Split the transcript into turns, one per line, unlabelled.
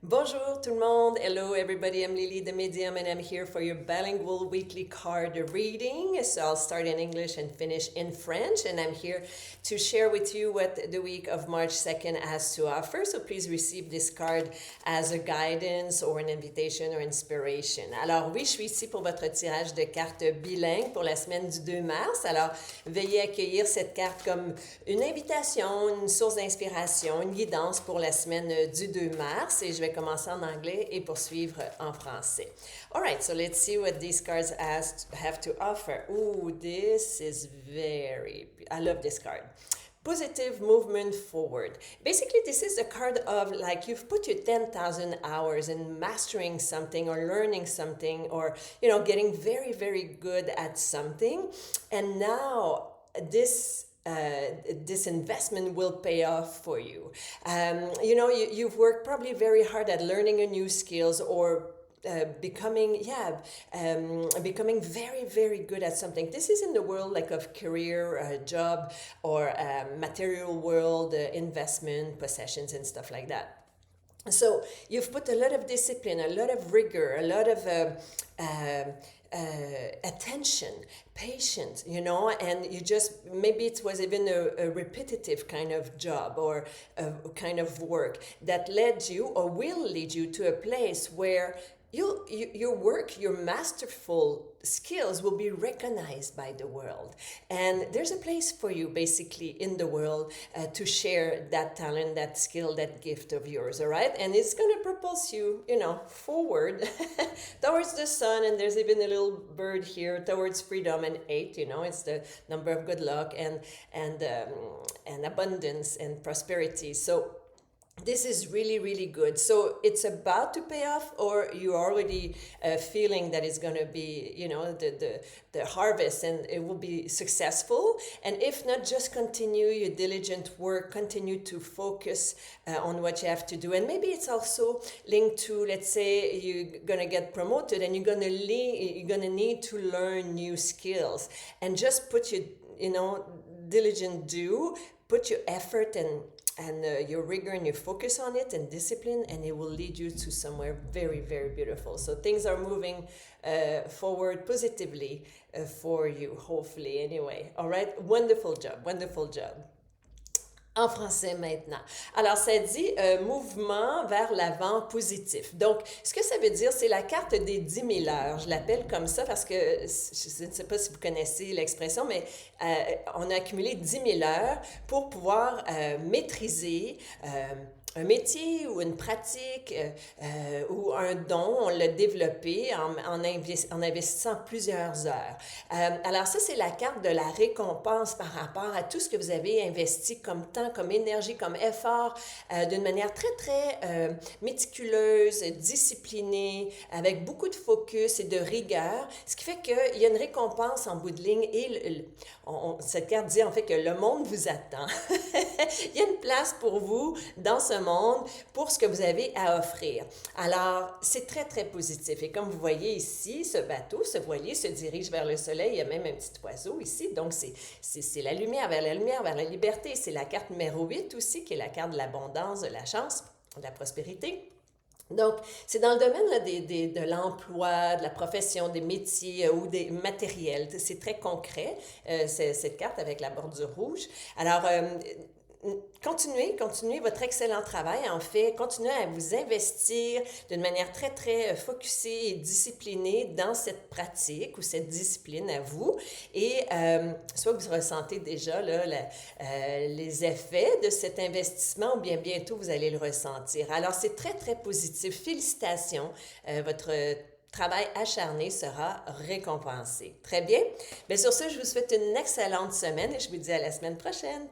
Bonjour tout le monde. Hello everybody. I'm Lily the Medium and I'm here for your bilingual weekly card reading. So I'll start in English and finish in French, and I'm here to share with you what the week of March 2nd has to offer. So please receive this card as a guidance or an invitation or inspiration. Alors oui, je suis ici pour votre tirage de cartes bilingue pour la semaine du 2 mars. Alors veuillez accueillir cette carte comme une invitation, une source d'inspiration, une guidance pour la semaine du 2 mars, et je vais commencer en anglais et poursuivre en français. All right, so let's see what these cards have to offer. Ooh, this is I love this card. Positive movement forward. Basically, this is a card of like you've put your 10,000 hours in mastering something or learning something or, getting very, very good at something. And now this investment will pay off for you. You've worked probably very hard at learning a new skills or becoming very, very good at something. This is in the world like of career, job, or material world, investment, possessions, and stuff like that. So you've put a lot of discipline, a lot of rigor, a lot of attention, patience, and you just, maybe it was even a repetitive kind of job or a kind of work that led you or will lead you to a place where your work, your masterful skills will be recognized by the world. And there's a place for you basically in the world to share that talent, that skill, that gift of yours, all right? And it's going to propulse you, forward towards the sun. And there's even a little bird here towards freedom and 8, it's the number of good luck and abundance and prosperity. So this is really, really good. So it's about to pay off, or you're already feeling that it's going to be, the harvest and it will be successful. And if not, just continue your diligent work, continue to focus on what you have to do. And maybe it's also linked to, let's say, you're going to get promoted and you're going to need to learn new skills, and just put your, diligent due, put your effort and your rigor and your focus on it and discipline, and it will lead you to somewhere very, very beautiful. So things are moving forward positively for you, hopefully, anyway. All right, wonderful job, wonderful job. En français maintenant. Alors, ça dit mouvement vers l'avant positif. Donc, ce que ça veut dire, c'est la carte des 10 000 heures. Je l'appelle comme ça parce que je ne sais pas si vous connaissez l'expression, mais on a accumulé 10 000 heures pour pouvoir maîtriser un métier ou une pratique ou un don. On l'a développé en investissant plusieurs heures. Alors ça, c'est la carte de la récompense par rapport à tout ce que vous avez investi comme temps, comme énergie, comme effort, d'une manière très, très méticuleuse, disciplinée, avec beaucoup de focus et de rigueur, ce qui fait qu'il y a une récompense en bout de ligne et cette carte dit en fait que le monde vous attend. Il y a une place pour vous dans ce monde pour ce que vous avez à offrir. Alors, c'est très, très positif. Et comme vous voyez ici, ce bateau, ce voilier se dirige vers le soleil. Il y a même un petit oiseau ici. Donc, c'est la lumière, vers la liberté. C'est la carte numéro 8 aussi, qui est la carte de l'abondance, de la chance, de la prospérité. Donc, c'est dans le domaine là, de l'emploi, de la profession, des métiers ou des matériels. C'est très concret, cette carte avec la bordure rouge. Alors, continuez votre excellent travail, en fait. Continuez à vous investir d'une manière très, très focusée et disciplinée dans cette pratique ou cette discipline à vous. Et soit vous ressentez déjà là, les effets de cet investissement, ou bien bientôt vous allez le ressentir. Alors, c'est très, très positif. Félicitations. Votre travail acharné sera récompensé. Très bien. Bien, sur ce, je vous souhaite une excellente semaine et je vous dis à la semaine prochaine.